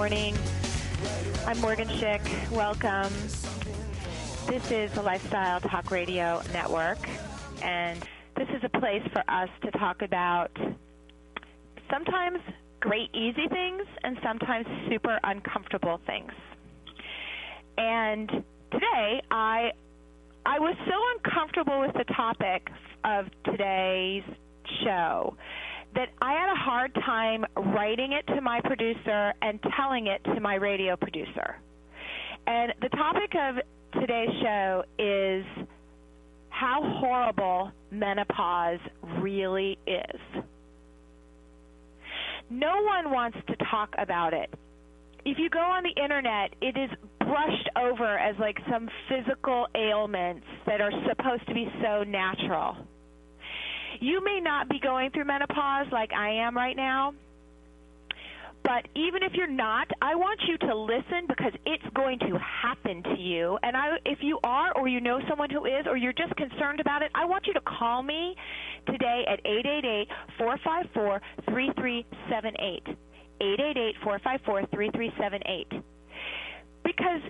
morning. I'm Morgen Schick. Welcome. This is the Lifestyle Talk Radio Network, and this is a place for us to talk about sometimes great, easy things and sometimes super uncomfortable things. And today, I was so uncomfortable with the topic of today's show that I had a hard time writing it to my producer and telling it to my radio producer. And the topic of today's show is how horrible menopause really is. No one wants to talk about it. If you go on the internet, it is brushed over as like some physical ailments that are supposed to be so natural. You may not be going through menopause like I am right now, but even if you're not, I want you to listen because it's going to happen to you. And if you are, or you know someone who is, or you're just concerned about it, I want you to call me today at 888-454-3378. 888-454-3378. Because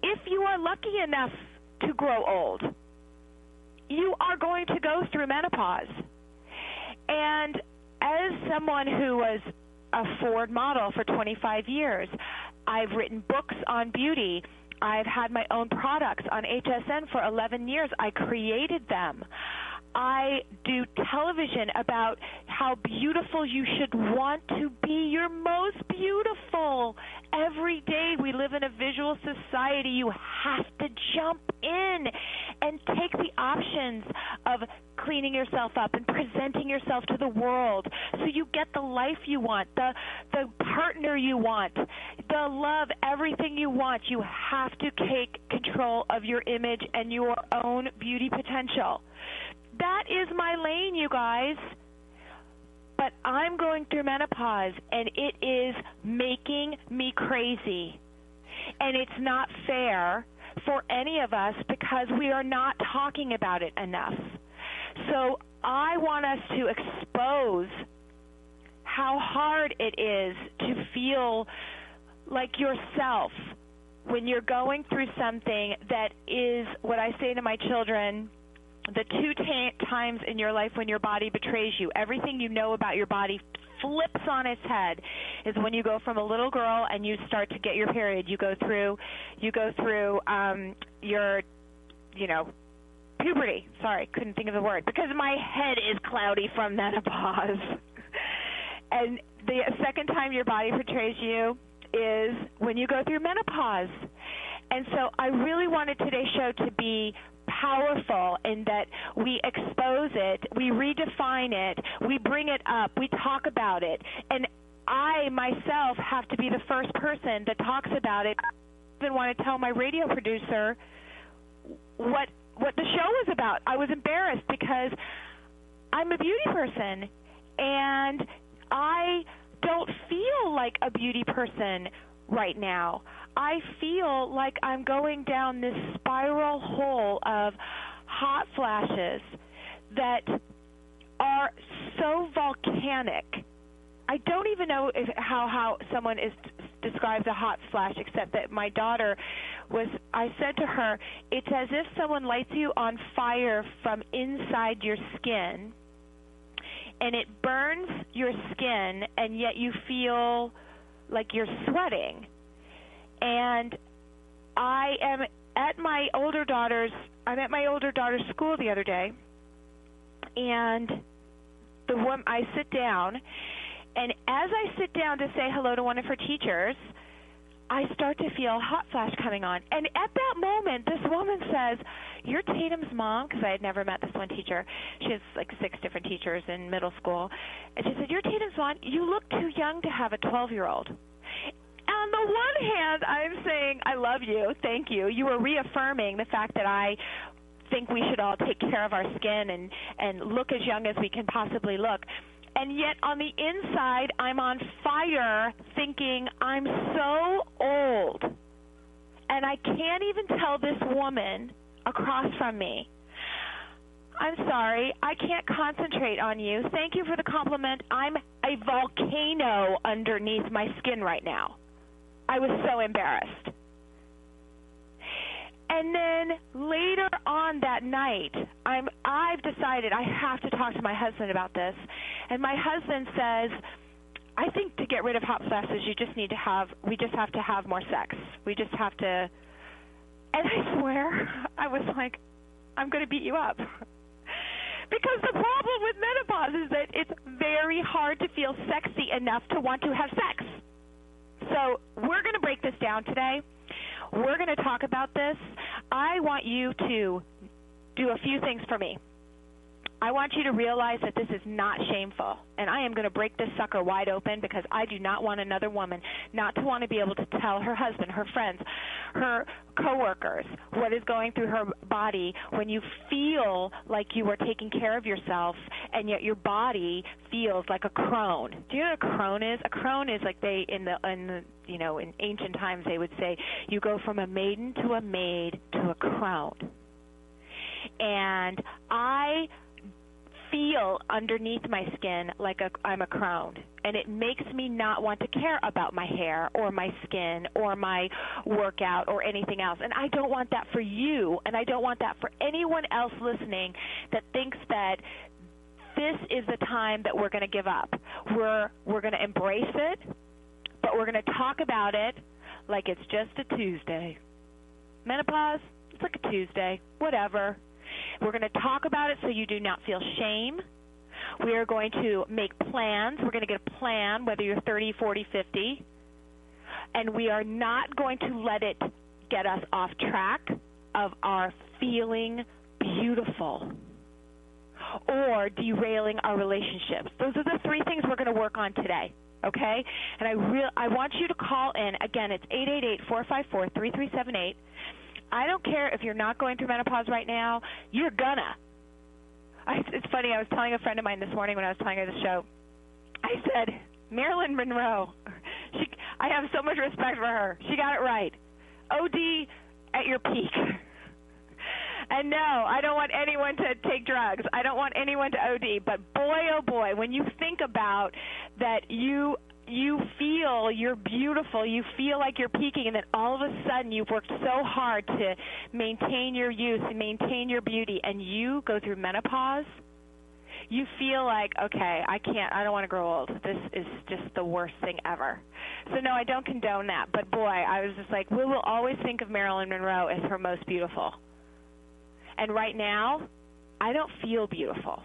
if you are lucky enough to grow old, you are going to go through menopause. And as someone who was a Ford model for 25 years, I've written books on beauty. I've had my own products on HSN for 11 years. I created them. I do television about how beautiful you should want to be. You're most beautiful. Every day we live in a visual society. You have to jump in and take the options of cleaning yourself up and presenting yourself to the world so you get the life you want, the partner you want, the love, everything you want. You have to take control of your image and your own beauty potential. That is my lane, you guys. But I'm going through menopause, and it is making me crazy. And it's not fair for any of us because we are not talking about it enough. So I want us to expose how hard it is to feel like yourself when you're going through something that is what I say to my children, the two times in your life when your body betrays you. Everything you know about your body flips on its head is when you go from a little girl and you start to get your period. You go through your, puberty. Sorry, couldn't think of the word because my head is cloudy from menopause. And the second time your body betrays you is when you go through menopause. And so I really wanted today's show to be powerful in that we expose it, we redefine it, we bring it up, we talk about it. And I myself have to be the first person that talks about it. I even want to tell my radio producer what the show is about. I was embarrassed because I'm a beauty person and I don't feel like a beauty person right now. I feel like I'm going down this spiral hole of hot flashes that are so volcanic. I don't even know how someone describes a hot flash, except that my daughter I said to her, it's as if someone lights you on fire from inside your skin, and it burns your skin, and yet you feel like you're sweating. And I'm at my older daughter's school the other day, and I sit down, and as I sit down to say hello to one of her teachers, I start to feel a hot flash coming on. And at that moment, this woman says, "You're Tatum's mom," because I had never met this one teacher. She has like 6 different teachers in middle school. And she said, "You're Tatum's mom. You look too young to have a 12-year-old. On the one hand, I'm saying, I love you, thank you. You were reaffirming the fact that I think we should all take care of our skin and look as young as we can possibly look. And yet on the inside, I'm on fire thinking I'm so old. And I can't even tell this woman across from me, I'm sorry, I can't concentrate on you. Thank you for the compliment. I'm a volcano underneath my skin right now. I was so embarrassed. And then later on that night, I've decided I have to talk to my husband about this. And my husband says, I think to get rid of hot flashes, we just have to have more sex. We just have to. And I swear, I was like, I'm going to beat you up. Because the problem with menopause is that it's very hard to feel sexy enough to want to have sex. So we're going to break this down today. We're going to talk about this. I want you to do a few things for me. I want you to realize that this is not shameful, and I am going to break this sucker wide open because I do not want another woman not to want to be able to tell her husband, her friends, her coworkers what is going through her body when you feel like you are taking care of yourself and yet your body feels like a crone. Do you know what a crone is? A crone is like in ancient times they would say you go from a maiden to a maid to a crone. And I feel underneath my skin like I'm a crone, and it makes me not want to care about my hair or my skin or my workout or anything else. And I don't want that for you, and I don't want that for anyone else listening that thinks that this is the time that we're going to give up. We're going to embrace it, but we're going to talk about it like it's just a Tuesday. Menopause, it's like a Tuesday, whatever. We're going to talk about it so you do not feel shame. We are going to make plans. We're going to get a plan, whether you're 30, 40, 50. And we are not going to let it get us off track of our feeling beautiful or derailing our relationships. Those are the three things we're going to work on today, okay? And I want you to call in. Again, it's 888-454-3378. I don't care if you're not going through menopause right now. You're gonna. It's funny. I was telling a friend of mine this morning when I was telling her the show. I said, Marilyn Monroe. I have so much respect for her. She got it right. OD at your peak. And no, I don't want anyone to take drugs. I don't want anyone to OD. But boy, oh boy, when you think about that you feel you're beautiful, you feel like you're peaking, and then all of a sudden you've worked so hard to maintain your youth and maintain your beauty, and you go through menopause, you feel like, okay, I don't want to grow old. This is just the worst thing ever. So no, I don't condone that. But boy, I was just like, we will always think of Marilyn Monroe as her most beautiful. And right now, I don't feel beautiful.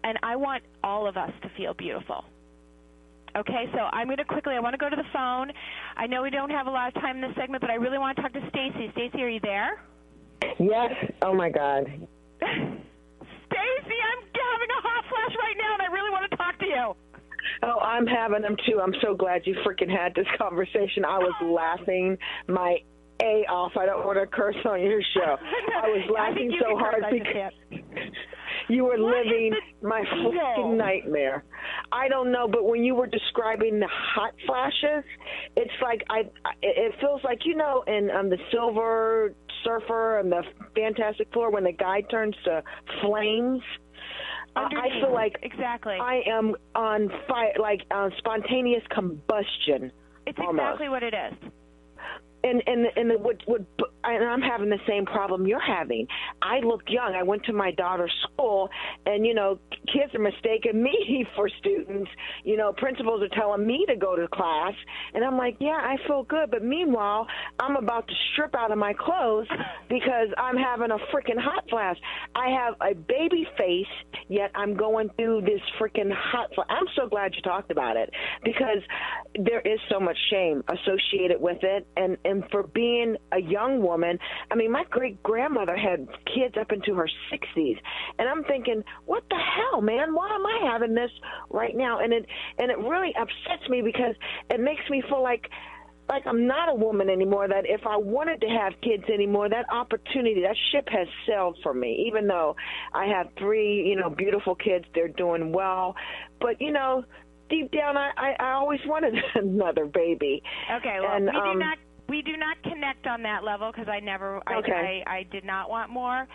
And I want all of us to feel beautiful. Okay, so I want to go to the phone. I know we don't have a lot of time in this segment, but I really want to talk to Stacy. Stacy, are you there? Yes. Oh, my God. Stacy, I'm having a hot flash right now, and I really want to talk to you. Oh, I'm having them, too. I'm so glad you freaking had this conversation. I was laughing my A off. I don't want to curse on your show. I was laughing so hard because you were living my freaking nightmare. I don't know, but when you were describing the hot flashes, it's like it feels like, in the Silver Surfer and the Fantastic Four when the guy turns to flames. I feel like exactly. I am on fire, like spontaneous combustion. It's almost. Exactly what it is. And I'm having the same problem you're having. I look young. I went to my daughter's school, and, kids are mistaking me for students. Principals are telling me to go to class, and I'm like, yeah, I feel good. But meanwhile, I'm about to strip out of my clothes because I'm having a freaking hot flash. I have a baby face, yet I'm going through this freaking hot flash. I'm so glad you talked about it because there is so much shame associated with it, and for being a young woman. I mean, my great-grandmother had kids up into her 60s, and I'm thinking, what the hell, man? Why am I having this right now? And it really upsets me because it makes me feel like I'm not a woman anymore, that if I wanted to have kids anymore, that opportunity, that ship has sailed for me, even though I have 3, beautiful kids. They're doing well. But, deep down, I always wanted another baby. Okay, well, and, we do not connect on that level because I did not want more.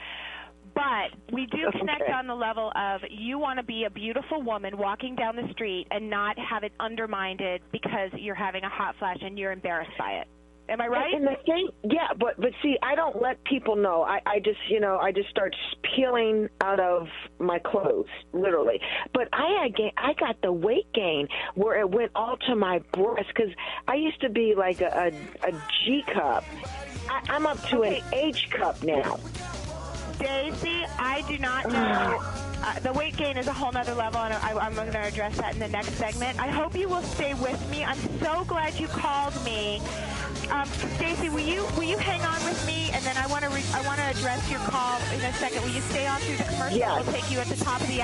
But we do connect on the level of you want to be a beautiful woman walking down the street and not have it undermined because you're having a hot flash and you're embarrassed by it. Am I right? And the thing, yeah, but see, I don't let people know. I just start peeling out of my clothes, literally. But I got the weight gain where it went all to my breast because I used to be like a G cup. I'm up to an H cup now. Stacey, I do not know. The weight gain is a whole nother level, and I'm going to address that in the next segment. I hope you will stay with me. I'm so glad you called me. Stacey, will you hang on with me, and then I want to address your call in a second. Will you stay on through the commercial? Yes. We'll take you at the top of the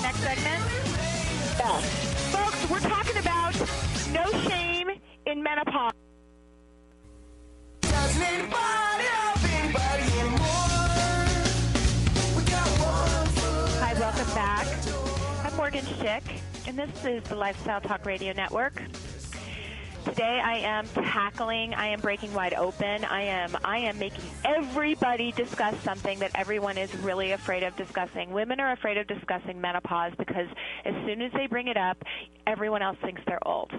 next segment. Yes. Folks, we're talking about no shame in menopause. Hi, welcome back. I'm Morgen Schick, and this is the Lifestyle Talk Radio Network. Today I am breaking wide open. I am making everybody discuss something that everyone is really afraid of discussing. Women are afraid of discussing menopause because as soon as they bring it up, everyone else thinks they're old.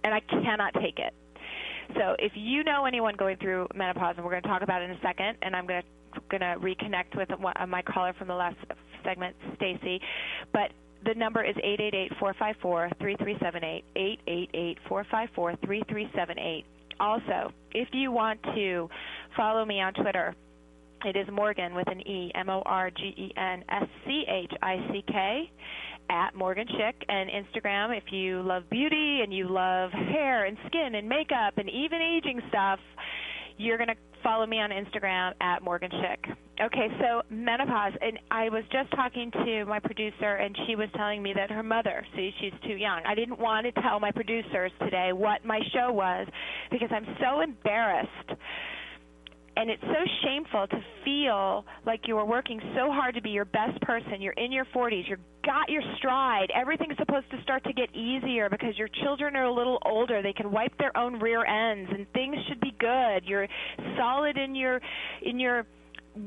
And I cannot take it. So if you know anyone going through menopause, and we're going to talk about it in a second, and I'm going to reconnect with my caller from the last segment, Stacey, but the number is 888-454-3378, 888-454-3378. Also, if you want to follow me on Twitter, it is Morgen with an E, MorgenSchick, at Morgen Schick, and Instagram, if you love beauty and you love hair and skin and makeup and even aging stuff, you're going to follow me on Instagram at Morgen Schick. Okay, so menopause, and I was just talking to my producer, and she was telling me that her mother, see, she's too young. I didn't want to tell my producers today what my show was because I'm so embarrassed. And it's so shameful to feel like you were working so hard to be your best person. You're in your 40s. You've got your stride. Everything's supposed to start to get easier because your children are a little older. They can wipe their own rear ends, and things should be good. You're solid in your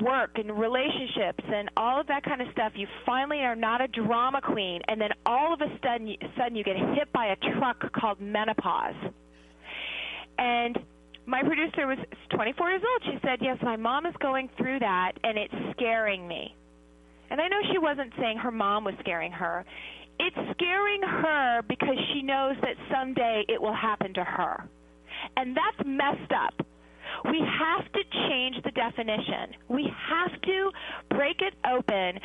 work and relationships and all of that kind of stuff. You finally are not a drama queen, and then all of a sudden you get hit by a truck called menopause. And my producer was 24 years old. She said, yes, my mom is going through that, and it's scaring me. And I know she wasn't saying her mom was scaring her. It's scaring her because she knows that someday it will happen to her. And that's messed up. We have to change the definition. We have to break it open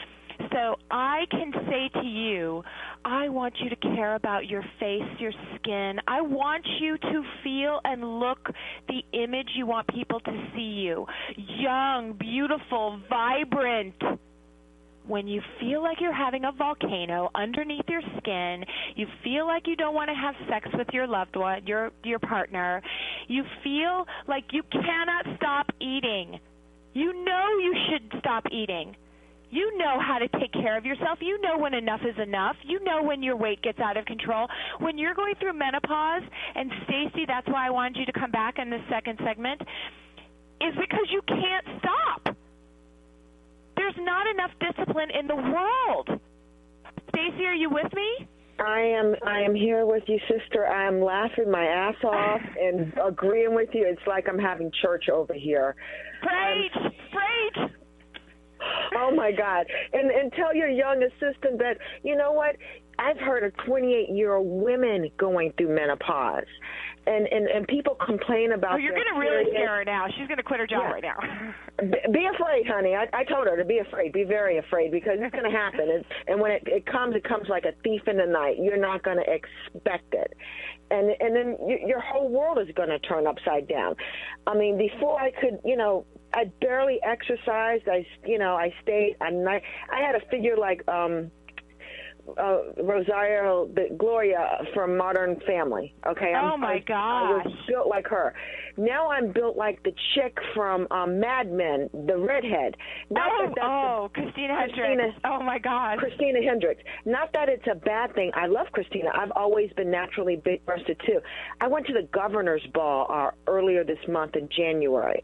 so I can say to you, I want you to care about your face, your skin. I want you to feel and look the image you want people to see you. Young, beautiful, vibrant. When you feel like you're having a volcano underneath your skin, you feel like you don't want to have sex with your loved one, your partner, you feel like you cannot stop eating. You know you should stop eating. You know how to take care of yourself. You know when enough is enough. You know when your weight gets out of control. When you're going through menopause, and Stacey, that's why I wanted you to come back in the second segment, is because you can't stop. There's not enough discipline in the world. Stacey, are you with me? I am here with you, sister. I am laughing my ass off and agreeing with you. It's like I'm having church over here. Preach! Preach! Oh, my God. And tell your young assistant that, you know what, I've heard of 28-year-old women going through menopause. And people complain about. Oh, you're going to really scare her now. She's going to quit her job right now. Be afraid, honey. I told her to be afraid. Be very afraid because it's going to happen. And when it comes like a thief in the night. You're not going to expect it. And then your whole world is going to turn upside down. I mean, before I could, I barely exercised. I stayed. I had a figure like Rosario Gloria from Modern Family. Okay. Oh my gosh. I was built like her Now I'm built like the chick from Mad Men, the redhead. Christina Hendricks. Oh, my God. Christina Hendricks. Not that it's a bad thing. I love Christina. I've always been naturally big-breasted, too. I went to the governor's ball earlier this month in January,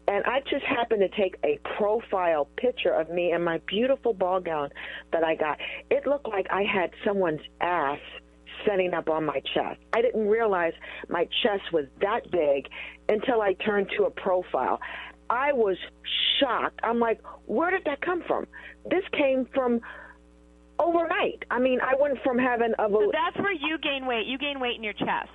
and I just happened to take a profile picture of me in my beautiful ball gown that I got. It looked like I had someone's ass setting up on my chest. I didn't realize my chest was that big until I turned to a profile. I was shocked. I'm like, where did that come from? This came from overnight. I mean, I went from having So that's where you gain weight. You gain weight in your chest.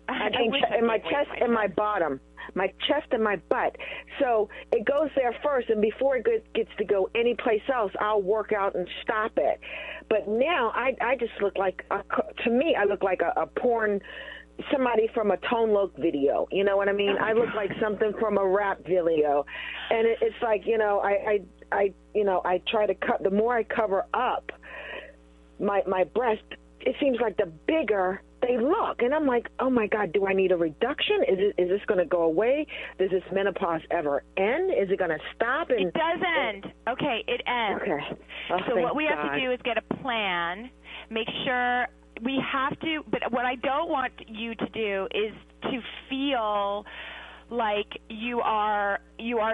In my chest and my bottom. My chest and my butt. So it goes there first, and before it gets to go anyplace else, I'll work out and stop it. But now I just look like, to me, I look like a porn, somebody from a Tone Loc video. You know what I mean? I look like something from a rap video. And it's like, I try to cut, the more I cover up my breast, it seems like the bigger they look, and I'm like, oh my God, do I need a reduction? Is this going to go away? Does this menopause ever end? Is it going to stop? It does end. Okay, it ends. Okay. So what we have to do is get a plan. Make sure we have to. But what I don't want you to do is to feel like you are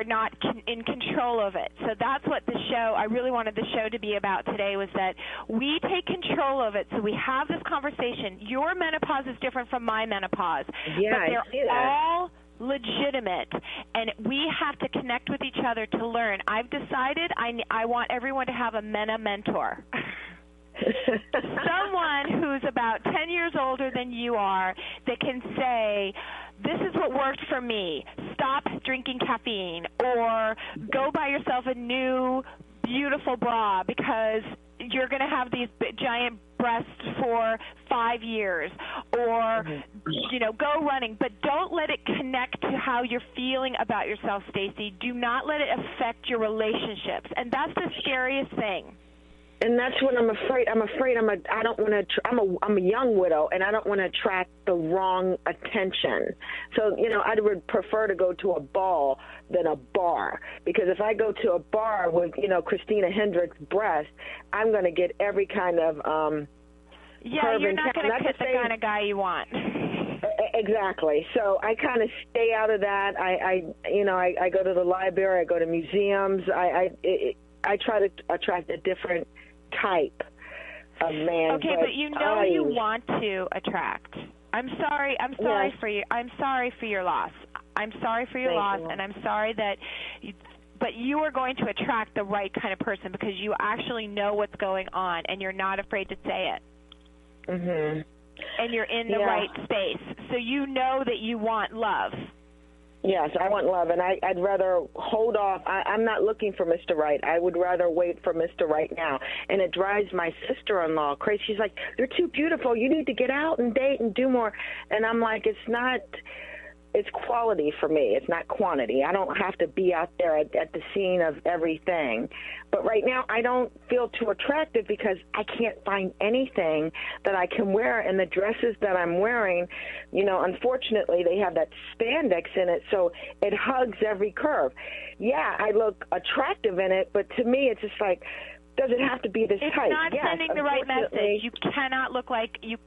not in control of it. So that's what the show, I really wanted the show to be about today, was that we take control of it. So we have this conversation. Your menopause is different from my menopause. Yeah, but I see that. all legitimate, and we have to connect with each other to learn. I've decided I want everyone to have a mentor. Someone who's about 10 years older than you are that can say, this is what worked for me. Stop drinking caffeine, or go buy yourself a new beautiful bra because you're going to have these giant breasts for 5 years, or go running, but don't let it connect to how you're feeling about yourself, Stacey. Do not let it affect your relationships, and that's the scariest thing. And that's what I'm afraid. I'm a young widow, and I don't want to attract the wrong attention. So, I would prefer to go to a ball than a bar, because if I go to a bar with, Christina Hendricks' breast, I'm going to get every kind of you're not going to get the kind of guy you want. Exactly. So I kind of stay out of that. I go to the library. I go to museums. I try to attract a different type of man. Okay, but you want to attract. I'm sorry Yes. for you. I'm sorry for your loss. I'm sorry for your loss, and I'm sorry that but you are going to attract the right kind of person because you actually know what's going on and you're not afraid to say it. Mhm. And you're in the right space. So you know that you want love. Yes, I want love, and I'd rather hold off. I'm not looking for Mr. Right. I would rather wait for Mr. Right now. And it drives my sister-in-law crazy. She's like, you're too beautiful. You need to get out and date and do more. And I'm like, it's quality for me. It's not quantity. I don't have to be out there at the scene of everything. But right now, I don't feel too attractive because I can't find anything that I can wear. And the dresses that I'm wearing, unfortunately, they have that spandex in it, so it hugs every curve. Yeah, I look attractive in it, but to me, it's just like, does it have to be this tight? It's not sending the right message. You cannot look like you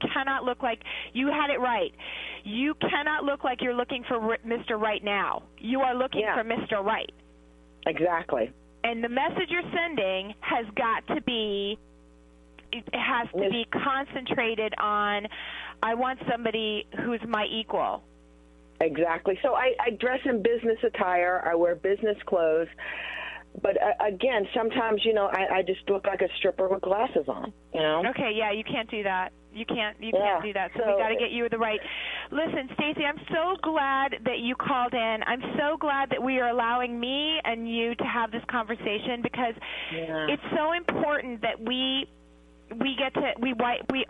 had it right. You cannot look like you're looking for Mr. Right now. You are looking for Mr. Right. Exactly. And the message you're sending has got to be, it has to be concentrated on, I want somebody who's my equal. Exactly. So I dress in business attire. I wear business clothes. But again, sometimes, I just look like a stripper with glasses on, Okay, yeah, you can't do that. You can't do that. So we got to get you the right. Listen, Stacey, I'm so glad that you called in. I'm so glad that we are allowing me and you to have this conversation because it's so important that we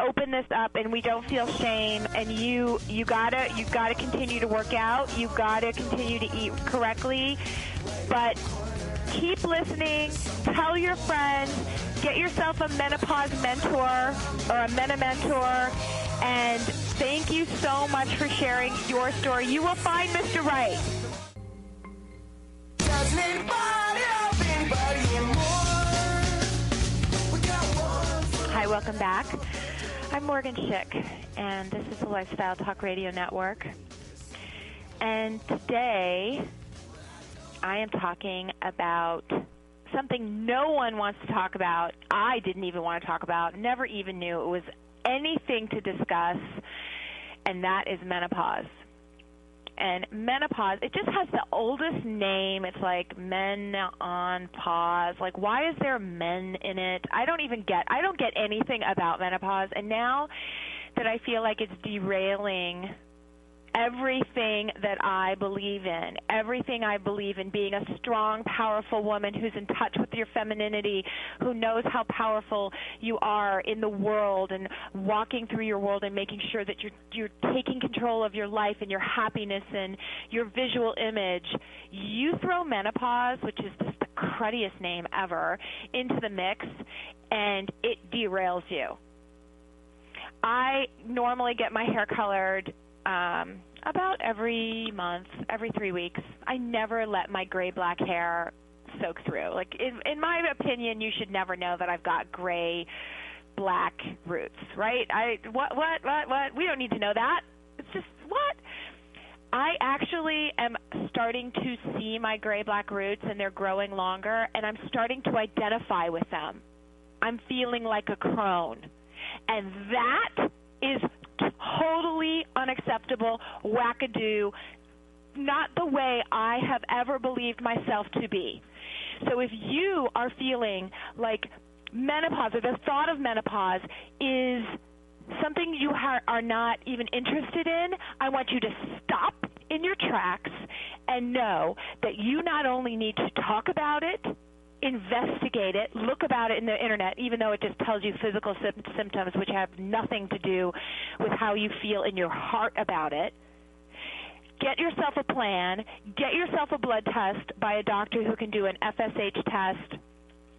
open this up and we don't feel shame, and you gotta continue to work out. You gotta continue to eat correctly, but keep listening. Tell your friends. Get yourself a menopause mentor or a mena mentor, And thank you so much for sharing your story. You will find Mr. Right. Doesn't anybody help anybody anymore? We got one. Hi, welcome back. I'm Morgen Schick, and this is the Lifestyle Talk Radio Network. And today, I am talking about something no one wants to talk about. I didn't even want to talk about, never even knew it was anything to discuss, and that is menopause. And menopause, it just has the oldest name. It's like men on pause. Like, why is there men in it? I don't get anything about menopause. And now that I feel like it's derailing everything that I believe in, everything I believe in, being a strong, powerful woman who's in touch with your femininity, who knows how powerful you are in the world and walking through your world and making sure that you're taking control of your life and your happiness and your visual image. You throw menopause, which is just the cruddiest name ever, into the mix, and it derails you. I normally get my hair colored about every month, every 3 weeks. I never let my gray-black hair soak through. Like, in my opinion, you should never know that I've got gray-black roots, right? What? We don't need to know that. It's just, what? I actually am starting to see my gray-black roots, and they're growing longer, and I'm starting to identify with them. I'm feeling like a crone. And that is totally unacceptable, wackadoo, not the way I have ever believed myself to be. So if you are feeling like menopause or the thought of menopause is something you are not even interested in, I want you to stop in your tracks and know that you not only need to talk about it, investigate it, look about it in the internet, even though it just tells you physical symptoms which have nothing to do with how you feel in your heart about it. Get yourself a plan. Get yourself a blood test by a doctor who can do an FSH test,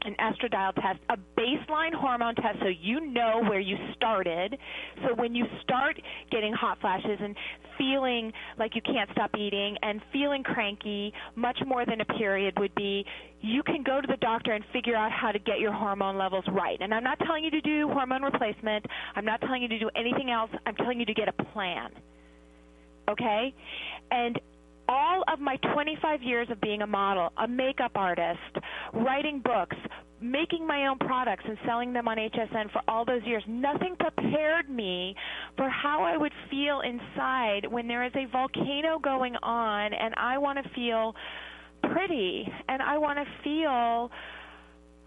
an estradiol test, a baseline hormone test so you know where you started. So when you start getting hot flashes and feeling like you can't stop eating and feeling cranky, much more than a period would be, you can go to the doctor and figure out how to get your hormone levels right. And I'm not telling you to do hormone replacement. I'm not telling you to do anything else. I'm telling you to get a plan. Okay? And all of my 25 years of being a model, a makeup artist, writing books, making my own products and selling them on HSN for all those years, nothing prepared me for how I would feel inside when there is a volcano going on and I want to feel pretty and I want to feel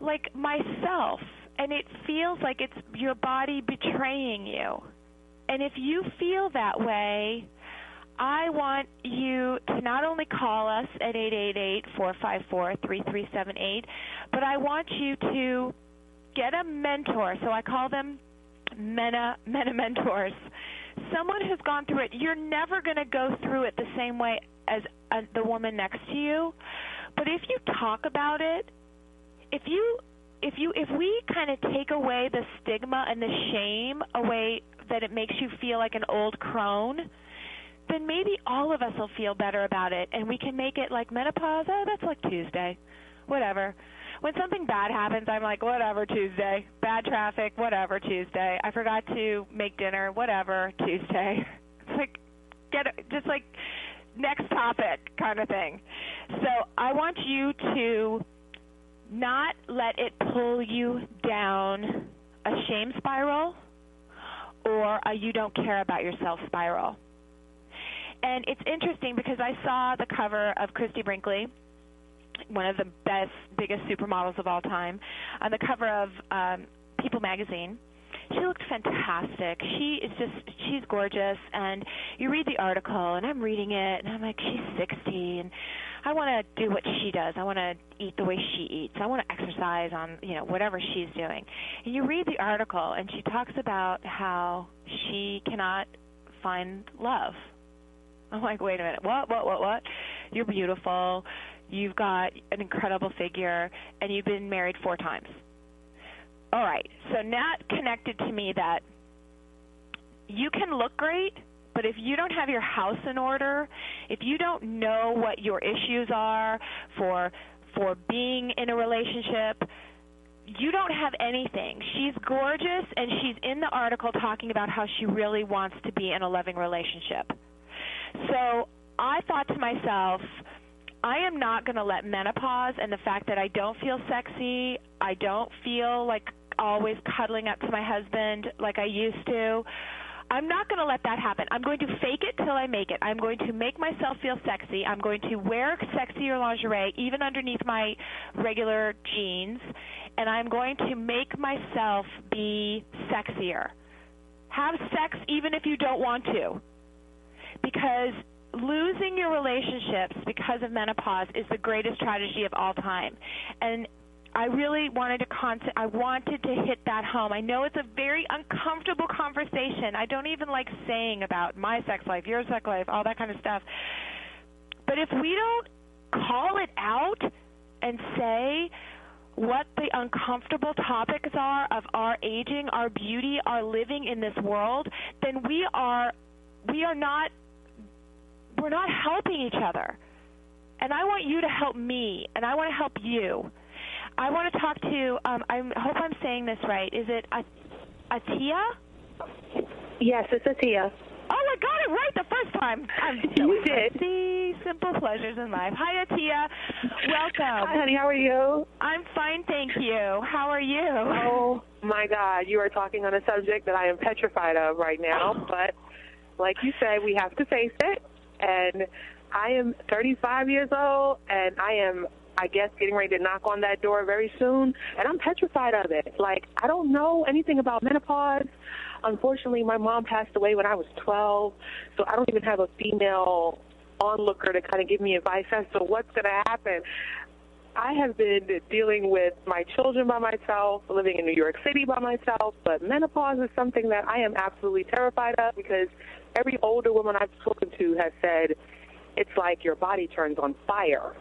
like myself. And it feels like it's your body betraying you. And if you feel that way, I want you to not only call us at 888-454-3378, but I want you to get a mentor. So I call them meta mentors. Someone who's gone through it. You're never going to go through it the same way as the woman next to you. But if you talk about it, if we kind of take away the stigma and the shame away that it makes you feel like an old crone, then maybe all of us will feel better about it, and we can make it like menopause. Oh, that's like Tuesday, whatever. When something bad happens, I'm like, whatever, Tuesday. Bad traffic, whatever, Tuesday. I forgot to make dinner, whatever, Tuesday. It's like, just like next topic kind of thing. So I want you to not let it pull you down a shame spiral or a you don't care about yourself spiral. And it's interesting because I saw the cover of Christy Brinkley, one of the biggest supermodels of all time, on the cover of People magazine. She looked fantastic. She's gorgeous. And you read the article, and I'm reading it, and I'm like, she's 60, and I want to do what she does. I want to eat the way she eats. I want to exercise on, whatever she's doing. And you read the article, and she talks about how she cannot find love. I'm like, wait a minute, what? You're beautiful, you've got an incredible figure, and you've been married 4 times. All right, so that connected to me that you can look great, but if you don't have your house in order, if you don't know what your issues are for being in a relationship, you don't have anything. She's gorgeous, and she's in the article talking about how she really wants to be in a loving relationship. So I thought to myself, I am not going to let menopause and the fact that I don't feel sexy, I don't feel like always cuddling up to my husband like I used to, I'm not going to let that happen. I'm going to fake it till I make it. I'm going to make myself feel sexy. I'm going to wear sexier lingerie even underneath my regular jeans, and I'm going to make myself be sexier. Have sex even if you don't want to, because losing your relationships because of menopause is the greatest tragedy of all time. And I really wanted to hit that home. I know it's a very uncomfortable conversation. I don't even like saying about my sex life, your sex life, all that kind of stuff. But if we don't call it out and say what the uncomfortable topics are of our aging, our beauty, our living in this world, then we're not helping each other. And I want you to help me, and I want to help you. I want to talk to, I hope I'm saying this right. Is it Atia? Yes, it's Atia. Oh, I got it right the first time. You did. See, simple pleasures in life. Hi, Atia. Welcome. Hi, honey. How are you? I'm fine, thank you. How are you? Oh, my God. You are talking on a subject that I am petrified of right now. But like you said, we have to face it. And I am 35 years old, and I am, I guess, getting ready to knock on that door very soon, and I'm petrified of it. Like, I don't know anything about menopause. Unfortunately, my mom passed away when I was 12, so I don't even have a female onlooker to kind of give me advice as to what's going to happen. I have been dealing with my children by myself, living in New York City by myself, but menopause is something that I am absolutely terrified of, because every older woman I've spoken to has said it's like your body turns on fire.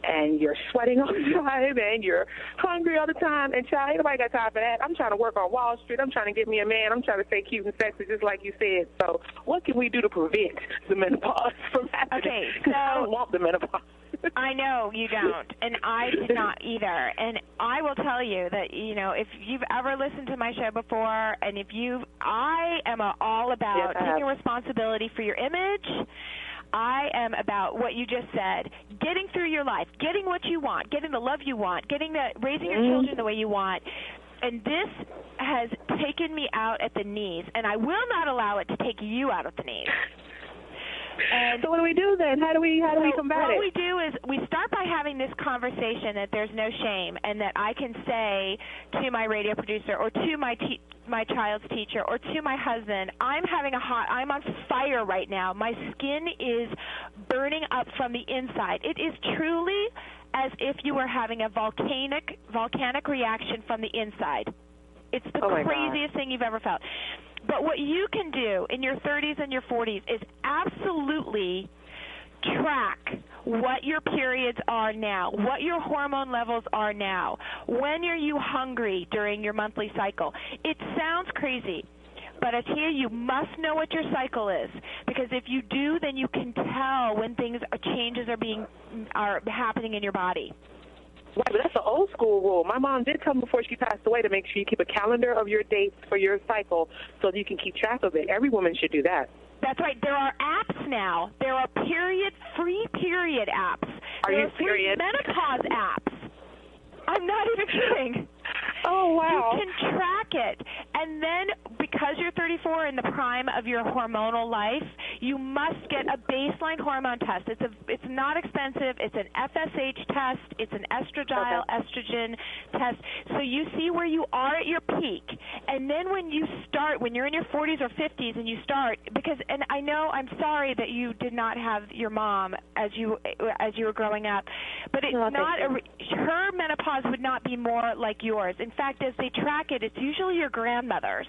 And you're sweating all the time, and you're hungry all the time. And, child, ain't nobody got time for that. I'm trying to work on Wall Street. I'm trying to get me a man. I'm trying to stay cute and sexy, just like you said. So what can we do to prevent the menopause from happening? Okay, Because I don't want the menopause. I know you don't, and I did not either. And I will tell you that, you know, if you've ever listened to my show before, and I am all about taking responsibility for your image. I am about what you just said, getting through your life, getting what you want, getting the love you want, raising your children the way you want. And this has taken me out at the knees, and I will not allow it to take you out at the knees. And so what do we do then? How do we combat it? What we do is we start by having this conversation that there's no shame, and that I can say to my radio producer or to my child's teacher or to my husband, I'm on fire right now. My skin is burning up from the inside. It is truly as if you were having a volcanic reaction from the inside. It's the craziest thing you've ever felt. But what you can do in your 30s and your 40s is absolutely track what your periods are now, what your hormone levels are now. When are you hungry during your monthly cycle? It sounds crazy, but I tell you must know what your cycle is, because if you do, then you can tell when changes are happening in your body. Right, but that's an old school rule. My mom did tell me before she passed away to make sure you keep a calendar of your dates for your cycle so that you can keep track of it. Every woman should do that. That's right. There are apps now. There are free period apps. There are free menopause apps. I'm not even kidding. Oh, wow. You can track it. And then because you're 34 in the prime of your hormonal life, you must get a baseline hormone test. It's not expensive. It's an FSH test. It's an estradiol estrogen test. So you see where you are at your peak. And then when you're in your 40s or 50s and you start, and I know, I'm sorry that you did not have your mom as you were growing up, but her menopause would not be more like yours. In fact, as they track it, it's usually your grandmother's.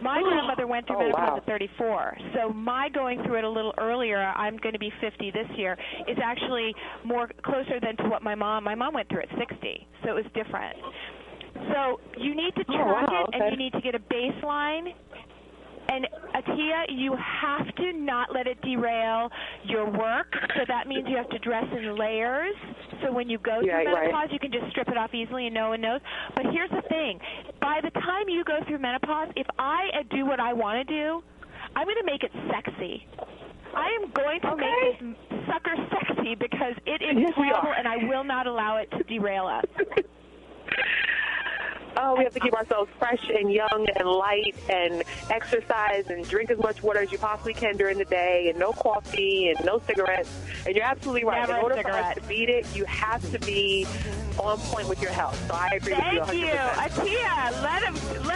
My grandmother went through menopause at 34, so my going through it a little earlier, I'm going to be 50 this year, is actually more closer than to what my mom went through at 60, so it was different. So you need to track it, and you need to get a baseline, And Atia, you have to not let it derail your work. So that means you have to dress in layers. So when you go through menopause, you can just strip it off easily and no one knows. But here's the thing. By the time you go through menopause, if I do what I want to do, I'm going to make it sexy. I am going to make this sucker sexy because it is horrible and I will not allow it to derail us. Oh, we have to keep ourselves fresh and young and light and exercise and drink as much water as you possibly can during the day and no coffee and no cigarettes. And you're absolutely right. Never in order a for us to beat it, you have to be on point with your health. So I agree with you 100%. Thank you. Atia, let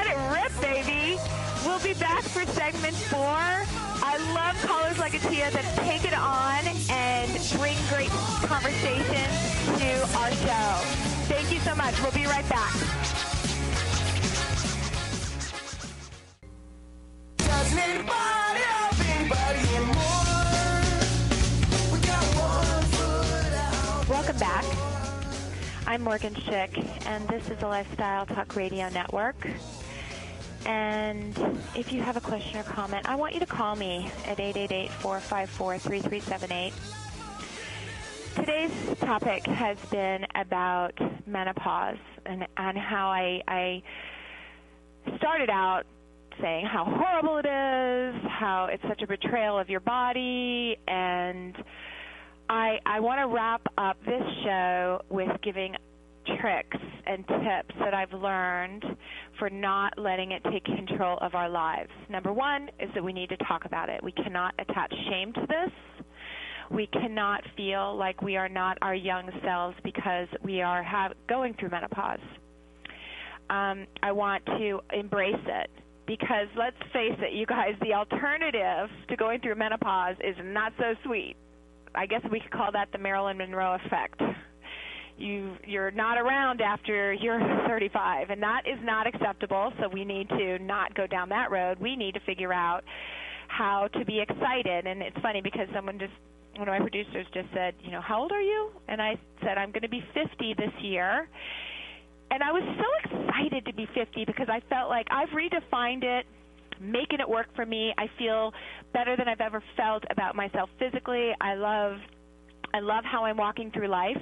it rip, baby. We'll be back for segment 4. I love callers like Atia that take it on and bring great conversation to our show. Thank you so much. We'll be right back. Doesn't anybody love anybody anymore? We got 1 foot out. Welcome back. I'm Morgen Schick, and this is the Lifestyle Talk Radio Network. And if you have a question or comment, I want you to call me at 888-454-3378. Today's topic has been about menopause and how I started out saying how horrible it is, how it's such a betrayal of your body, and I want to wrap up this show with giving tricks and tips that I've learned for not letting it take control of our lives. Number 1 is that we need to talk about it. We cannot attach shame to this. We cannot feel like we are not our young selves because we are going through menopause. I want to embrace it. Because let's face it, you guys, the alternative to going through menopause is not so sweet. I guess we could call that the Marilyn Monroe effect. You're not around after you're 35, and that is not acceptable, so we need to not go down that road. We need to figure out how to be excited. And it's funny because one of my producers just said, how old are you? And I said, I'm going to be 50 this year. And I was so excited to be 50 because I felt like I've redefined it, making it work for me. I feel better than I've ever felt about myself physically. I love how I'm walking through life,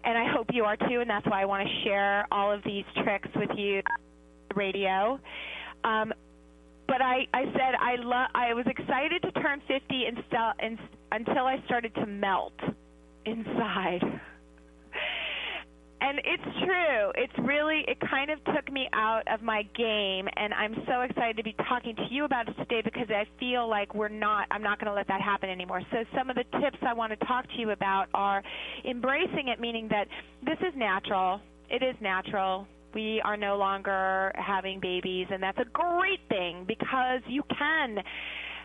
and I hope you are too, and that's why I want to share all of these tricks with you on the radio. But I said I was excited to turn 50 until I started to melt inside. And it's true. It kind of took me out of my game, and I'm so excited to be talking to you about it today because I feel like I'm not going to let that happen anymore. So some of the tips I want to talk to you about are embracing it, meaning that this is natural. It is natural. We are no longer having babies, and that's a great thing because you can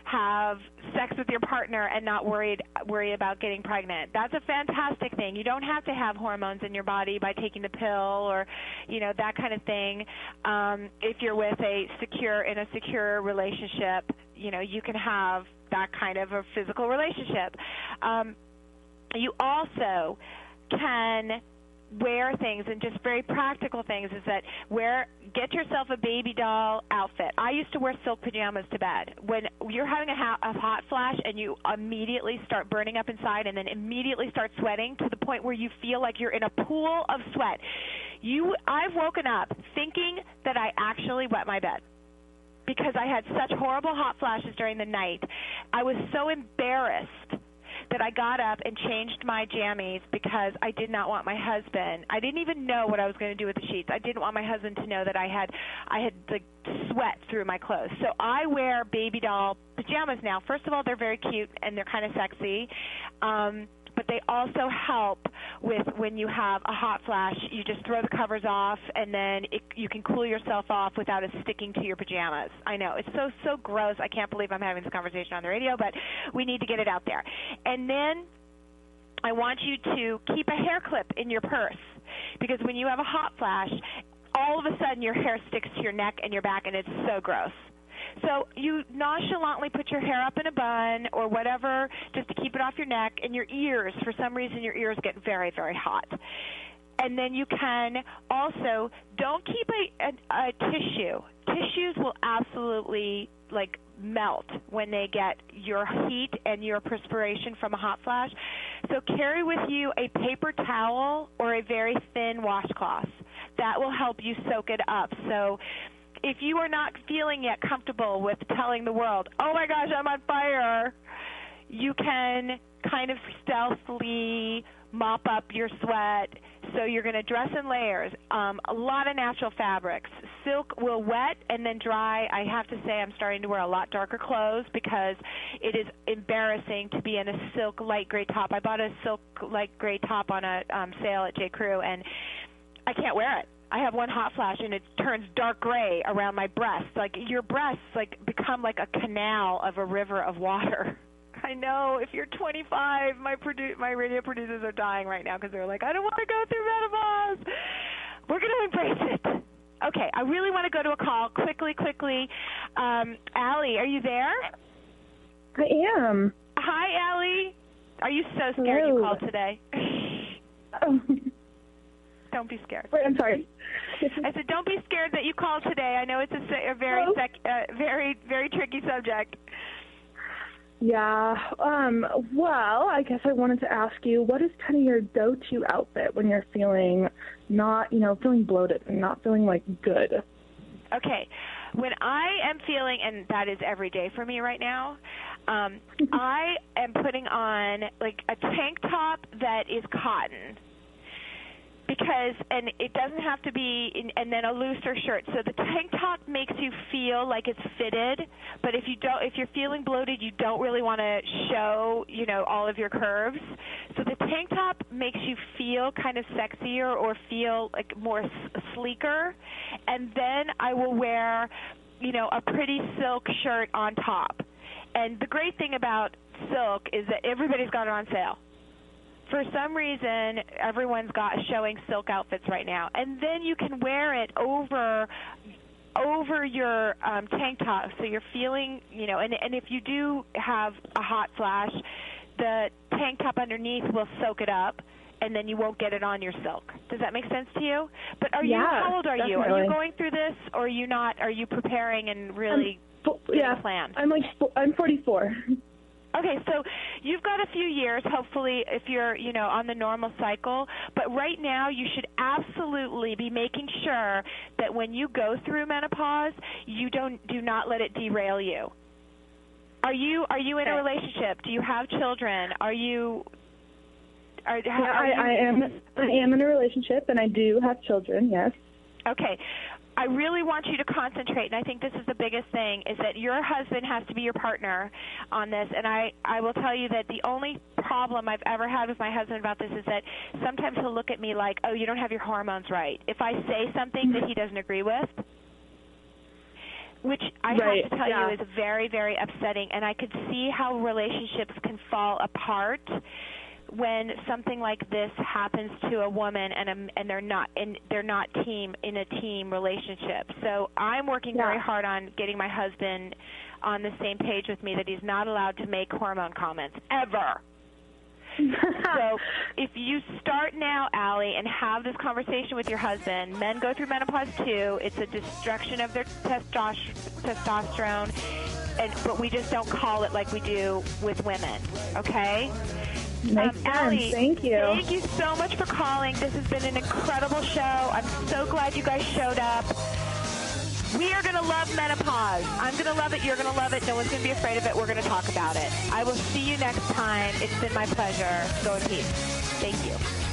have sex with your partner and not worry about getting pregnant. That's a fantastic thing. You don't have to have hormones in your body by taking the pill or, that kind of thing. If you're in a secure relationship, you can have that kind of a physical relationship. You also can wear things, and just very practical things is that get yourself a baby doll outfit. I used to wear silk pajamas to bed. When you're having a hot flash and you immediately start burning up inside and then immediately start sweating to the point where you feel like you're in a pool of sweat, I've woken up thinking that I actually wet my bed because I had such horrible hot flashes during the night. I was so embarrassed that I got up and changed my jammies because I did not want my husband. I didn't even know what I was going to do with the sheets. I didn't want my husband to know that I had the sweat through my clothes. So I wear baby doll pajamas now. First of all, they're very cute and they're kind of sexy. But they also help with when you have a hot flash. You just throw the covers off, and then you can cool yourself off without it sticking to your pajamas. I know, it's so gross. I can't believe I'm having this conversation on the radio, but we need to get it out there. And then I want you to keep a hair clip in your purse because when you have a hot flash, all of a sudden your hair sticks to your neck and your back, and it's so gross. So you nonchalantly put your hair up in a bun or whatever just to keep it off your neck, and your ears, for some reason your ears get very, very hot. And then you can also, don't keep a tissue. Tissues will absolutely, like, melt when they get your heat and your perspiration from a hot flash. So carry with you a paper towel or a very thin washcloth. That will help you soak it up. So if you are not feeling yet comfortable with telling the world, oh my gosh, I'm on fire, you can kind of stealthily mop up your sweat. So you're going to dress in layers. A lot of natural fabrics. Silk will wet and then dry. I have to say I'm starting to wear a lot darker clothes because it is embarrassing to be in a silk light gray top. I bought a silk light gray top on a sale at J. Crew, and I can't wear it. I have one hot flash, and it turns dark gray around my breasts. Like, your breasts, like, become like a canal of a river of water. I know. If you're 25, my radio producers are dying right now because they're like, I don't want to go through menopause. We're going to embrace it. Okay, I really want to go to a call quickly. Allie, are you there? I am. Hi, Allie. Are you so scared you called today? Don't be scared. Wait, I'm sorry. I said, don't be scared that you called today. I know it's a very, very tricky subject. Yeah. Well, I guess I wanted to ask you, what is kind of your go-to outfit when you're feeling feeling bloated and not feeling, like, good? Okay. When I am feeling, and that is every day for me right now, I am putting on, like, a tank top that is cotton. And it doesn't have to be, and then a looser shirt. So the tank top makes you feel like it's fitted, but if you're feeling bloated, you don't really want to show, all of your curves. So the tank top makes you feel kind of sexier or feel like more sleeker. And then I will wear, a pretty silk shirt on top. And the great thing about silk is that everybody's got it on sale. For some reason, everyone's showing silk outfits right now. And then you can wear it over your tank top, so you're feeling, and if you do have a hot flash, the tank top underneath will soak it up, and then you won't get it on your silk. Does that make sense to you? But how old are you? Are you going through this, or are you not? Are you preparing and really getting a plan? I'm 44. Okay, so you've got a few years, hopefully, if you're, on the normal cycle. But right now, you should absolutely be making sure that when you go through menopause, you do not let it derail you. Are you in a relationship? Do you have children? I am in a relationship, and I do have children. Yes. Okay. I really want you to concentrate, and I think this is the biggest thing, is that your husband has to be your partner on this. And I will tell you that the only problem I've ever had with my husband about this is that sometimes he'll look at me like, oh, you don't have your hormones right. If I say something that he doesn't agree with, which I have to tell you is very, very upsetting, and I could see how relationships can fall apart when something like this happens to a woman and they're not in a team relationship. So I'm working very hard on getting my husband on the same page with me that he's not allowed to make hormone comments ever. So if you start now, Allie, and have this conversation with your husband, men go through menopause too. It's a destruction of their testosterone, but we just don't call it like we do with women, okay? Makes sense. Allie, thank you. Thank you so much for calling. This has been an incredible show. I'm so glad you guys showed up. We are going to love menopause. I'm going to love it. You're going to love it. No one's going to be afraid of it. We're going to talk about it. I will see you next time. It's been my pleasure. Go in peace. Thank you.